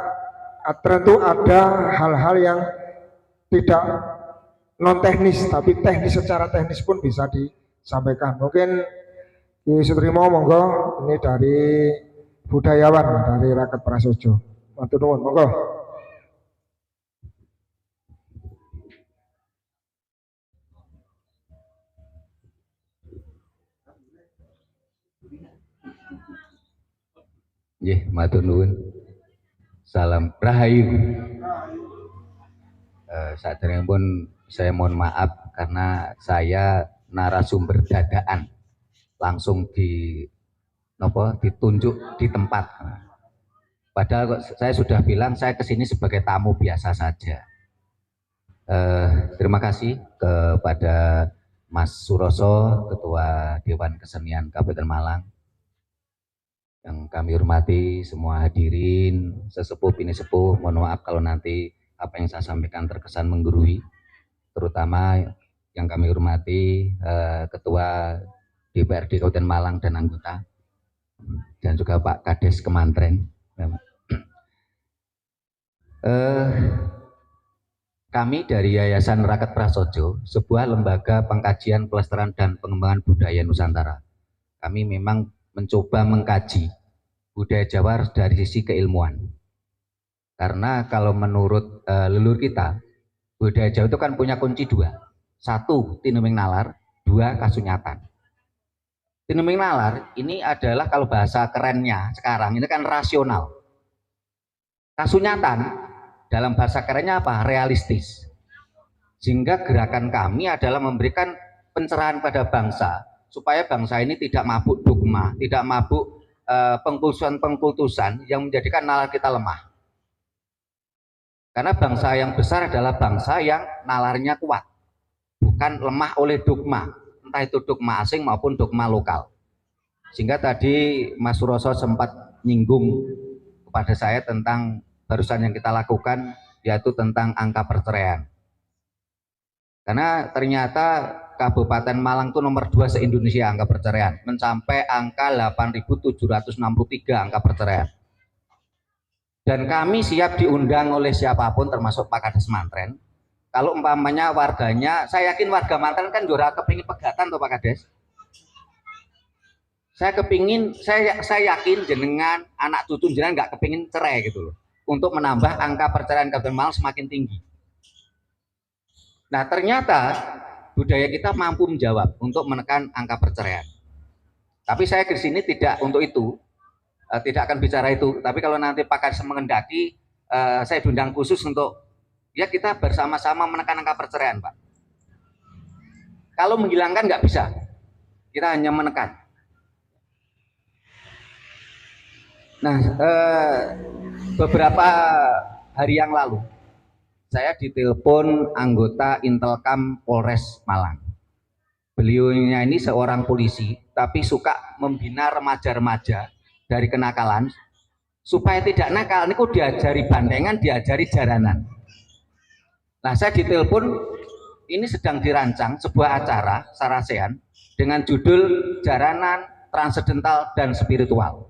tren itu ada hal-hal yang tidak non teknis, tapi teknis, secara teknis pun bisa disampaikan. Mungkin Ki Sutrimo monggo, ini dari budayawan dari Raket Prasojo. Matur nuwun, monggo. Nggih, matur nuwun. Salam rahayu. Saderengipun saya mohon maaf karena saya narasumber dadaan, langsung ditunjuk di tempat. Padahal saya sudah bilang saya kesini sebagai tamu biasa saja. Terima kasih kepada Mas Suroso, Ketua Dewan Kesenian Kabupaten Malang. Yang kami hormati semua hadirin, sesepuh ini sepuh, mohon maaf kalau nanti apa yang saya sampaikan terkesan menggurui. Terutama yang kami hormati Ketua DPRD Kabupaten Malang dan anggota, dan juga Pak Kades Kemantren. Kami dari Yayasan Raket Prasojo, sebuah lembaga pengkajian, pelestarian dan pengembangan budaya Nusantara. Kami memang mencoba mengkaji budaya Jawa dari sisi keilmuan. Karena kalau menurut leluhur kita, budaya Jawa itu kan punya kunci dua. Satu, tinuming nalar, dua, kasunyatan. Tinuming nalar ini adalah kalau bahasa kerennya sekarang ini kan rasional. Kasunyatan dalam bahasa kerennya apa? Realistis. Sehingga gerakan kami adalah memberikan pencerahan pada bangsa supaya bangsa ini tidak mabuk dogma, tidak mabuk pengkultusan yang menjadikan nalar kita lemah. Karena bangsa yang besar adalah bangsa yang nalarnya kuat, bukan lemah oleh dogma, entah itu dogma asing maupun dogma lokal. Sehingga tadi Mas Suroso sempat nyinggung kepada saya tentang barusan yang kita lakukan, yaitu tentang angka perceraian. Karena ternyata Kabupaten Malang itu nomor 2 se-Indonesia angka perceraian, mencapai angka 8.763 angka perceraian. Dan kami siap diundang oleh siapapun termasuk Pak Kades Mantren. Kalau umpamanya warganya, saya yakin warga Mantren kan juga kepingin pegatan tuh Pak Kades. Saya yakin jenengan anak cucu jenengan nggak kepingin cerai gitu loh, untuk menambah angka perceraian Kabupaten Malang semakin tinggi. Nah ternyata budaya kita mampu menjawab untuk menekan angka perceraian. Tapi saya ke sini tidak untuk itu, tidak akan bicara itu. Tapi kalau nanti Pak Kades mengendaki, saya diundang khusus untuk ya kita bersama-sama menekan angka perceraian, Pak. Kalau menghilangkan nggak bisa, kita hanya menekan. Nah, beberapa hari yang lalu saya ditelepon anggota Intelkam Polres Malang. Beliaunya ini seorang polisi, tapi suka membina remaja-remaja dari kenakalan supaya tidak nakal. Ini kok diajari bandengan, diajari jaranan. Nah, saya ditelepon, ini sedang dirancang sebuah acara sarasehan dengan judul Jaranan Transendental dan Spiritual.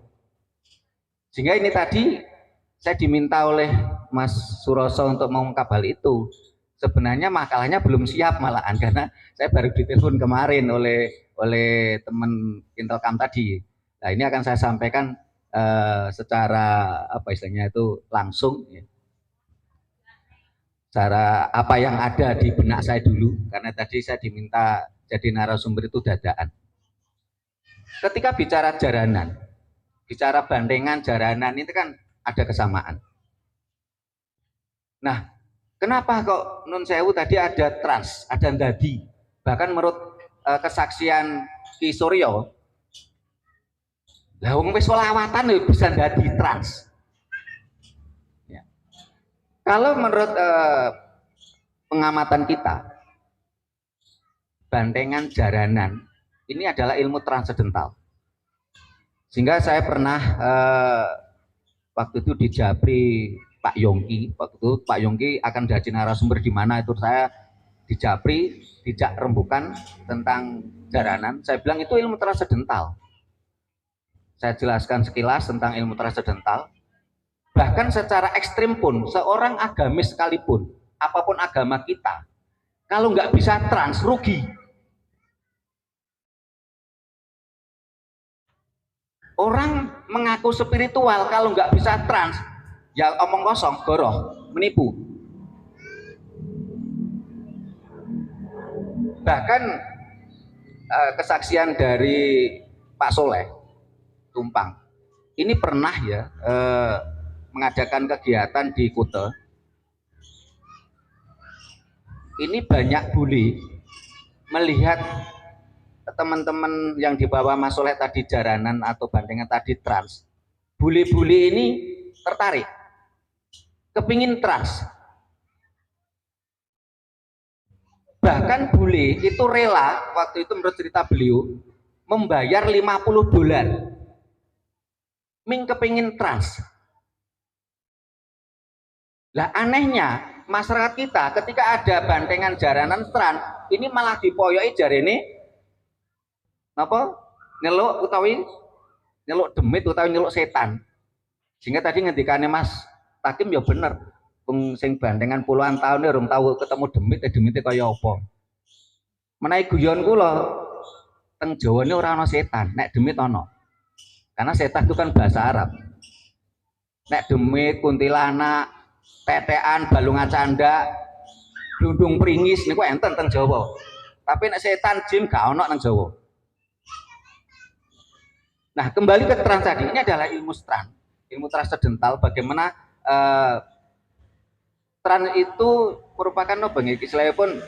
Sehingga ini tadi saya diminta oleh Mas Suroso untuk mengungkap hal itu. sebenarnya makalahnya belum siap malahan, karena saya baru ditelepon kemarin oleh teman Intelkam tadi. Nah, ini akan saya sampaikan secara apa istilahnya itu langsung, ya. Cara apa yang ada di benak saya dulu, karena tadi saya diminta jadi narasumber itu dadaan. Ketika bicara jaranan, bicara bandengan jaranan, itu kan ada kesamaan. Nah, kenapa kok Nun Sewu tadi ada trans, ada ndadi? Bahkan menurut kesaksian Ki Suryo, lah wong wis selawatan bisa ndadi trans. Ya. Kalau menurut pengamatan kita, bandengan jaranan ini adalah ilmu transendental. Sehingga saya pernah waktu itu di Japri Pak Yongki, waktu itu Pak Yongki akan jadi narasumber di mana itu saya di Japri, dijak rembukan tentang jaranan. Saya bilang itu ilmu transendental. Saya jelaskan sekilas tentang ilmu transendental. Bahkan secara ekstrim pun, seorang agamis sekalipun, apapun agama kita, kalau nggak bisa trans, rugi. Orang mengaku spiritual, kalau nggak bisa trans, ya omong kosong, goroh, menipu. Bahkan kesaksian dari Pak Soleh Tumpang, ini pernah ya mengadakan kegiatan di Kute. Ini banyak bule melihat teman-teman yang dibawa Mas Soleh tadi jaranan atau bandengan tadi trans. Bule-bule ini tertarik, kepingin trans. Bahkan bule itu rela, waktu itu menurut cerita beliau, membayar $50. Ming kepingin trans. Lah anehnya, masyarakat kita ketika ada bandengan jaranan trans, ini malah dipoyoi jarene apa? Nyeluk utawi nyeluk demit utawi nyeluk setan. Sehingga tadi ngendikane Mas Takim ya bener. Wong sing bandengan puluhan tahun urung tahu ketemu demite kaya apa. Menawi guyon kula teng Jawane ora ana setan, nek demit ana. Karena setan itu kan bahasa Arab. Nek demit, kuntilanak, tetean, balungan canda, blundung pringis niku enten teng Jawa. Tapi nek setan jin gak ana nang Jawa. Nah, kembali ke trans tadi, ini adalah ilmu transendental. Bagaimana trans itu merupakan istilahipun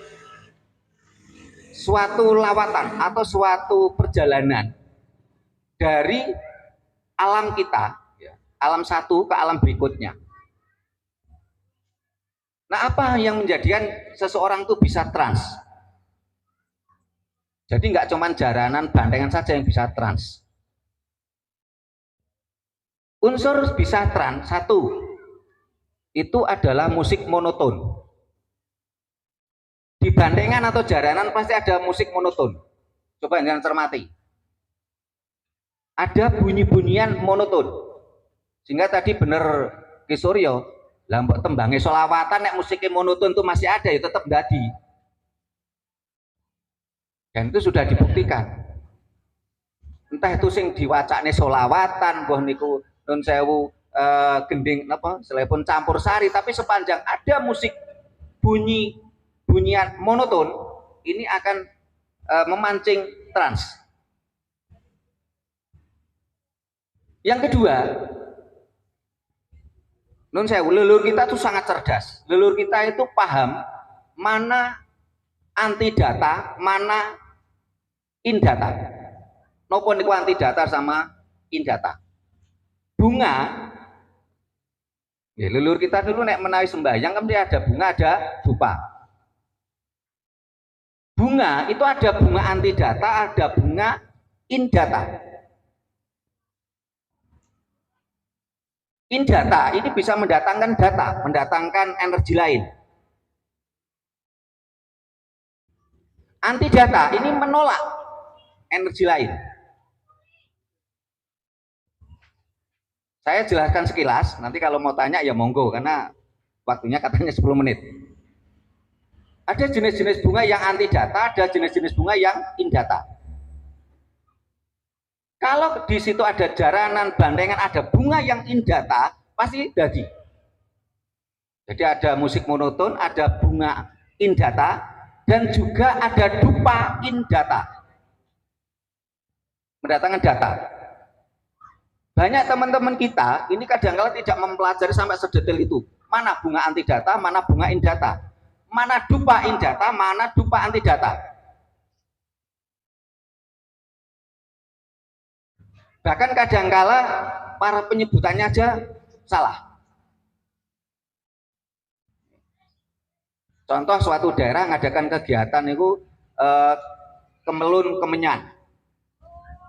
suatu lawatan atau suatu perjalanan dari alam kita, ya, alam satu ke alam berikutnya. Nah, apa yang menjadikan seseorang itu bisa trans? Jadi nggak cuma jaranan, bandengan saja yang bisa trans. Unsur bisa trans, satu, itu adalah musik monoton. Di bandengan atau jaranan pasti ada musik monoton. Coba jangan cermati. Ada bunyi-bunyian monoton. Sehingga tadi bener Ki Suryo, lambok tembangnya solawatan, nek musiknya monoton itu masih ada, ya tetap dadi. Dan itu sudah dibuktikan. Entah itu sing diwacane solawatan, boh niku Nun Sewu gending apa, selepon campur sari, tapi sepanjang ada musik bunyian monoton, ini akan memancing trans. Yang kedua, Nun Sewu, leluhur kita itu sangat cerdas. Leluhur kita itu paham mana antidata, mana indata. Nopo niku antidata sama indata. Bunga, ya, leluhur kita dulu nek menawi sembahyang kan dia ada bunga, ada dupa. Bunga itu ada bunga antidata, ada bunga indata. Indata ini bisa mendatangkan data, mendatangkan energi lain. Antidata ini menolak energi lain. Saya jelaskan sekilas, nanti kalau mau tanya ya monggo, karena waktunya katanya 10 menit. Ada jenis-jenis bunga yang anti data, ada jenis-jenis bunga yang indata. Kalau di situ ada jaranan, bandengan, ada bunga yang indata, pasti jadi. Jadi ada musik monoton, ada bunga indata, dan juga ada dupa indata. Mendatangkan data. Banyak teman-teman kita, ini kadang-kadang tidak mempelajari sampai sedetail itu. Mana bunga anti data, mana bunga indata. Mana dupa indata, mana dupa anti data. Bahkan kadang-kala para penyebutannya aja salah. Contoh suatu daerah mengadakan kegiatan itu kemelun kemenyan.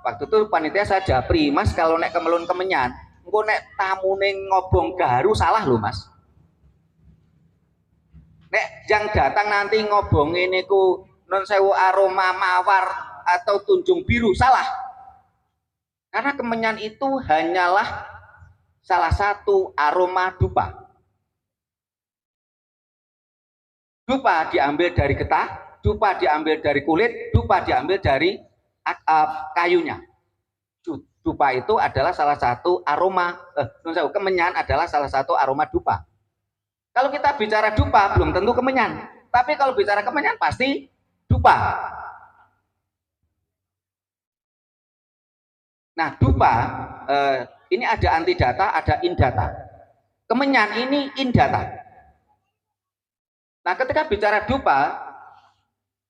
Waktu itu panitia saya japri, Mas kalau nek kemelun kemenyan, engko nek tamune ngobong garu salah loh Mas. Nek yang datang nanti ngobong ini ku non sewu aroma mawar atau tunjung biru salah. Karena kemenyan itu hanyalah salah satu aroma dupa. Dupa diambil dari getah, dupa diambil dari kulit, dupa diambil dari kayunya. Dupa itu adalah salah satu aroma, kemenyan adalah salah satu aroma dupa. Kalau kita bicara dupa belum tentu kemenyan, tapi kalau bicara kemenyan pasti dupa. Nah, dupa ini ada anti data, ada indata. Kemenyan ini indata. Nah, ketika bicara dupa,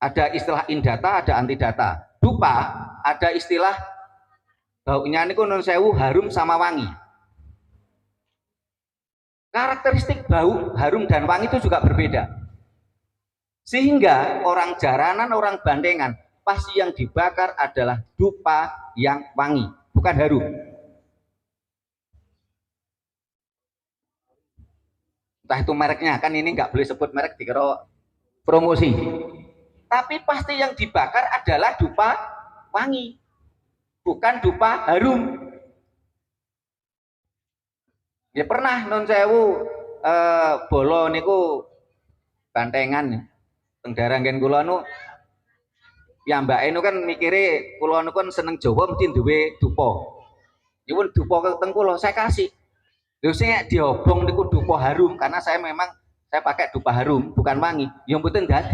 ada istilah indata, ada anti data. Dupa ada istilah baunya niku nun sewu harum sama wangi. Karakteristik bau, harum dan wangi itu juga berbeda. Sehingga orang jaranan, orang bandengan pasti yang dibakar adalah dupa yang wangi, bukan harum. Entah itu mereknya, kan ini nggak boleh sebut merek dikira promosi. Tapi pasti yang dibakar adalah dupa wangi, bukan dupa harum. Ya pernah non sewu bolo niku bantengan teng daerah nggen kula nu ya mbak nu kan mikire kula nu kan seneng Jawa mesti duwe dupa. Nyuwun dupa teng kula saya kasih. Lho sing diobong niku dupa harum karena saya memang saya pakai dupa harum bukan wangi. Ya mboten dadi.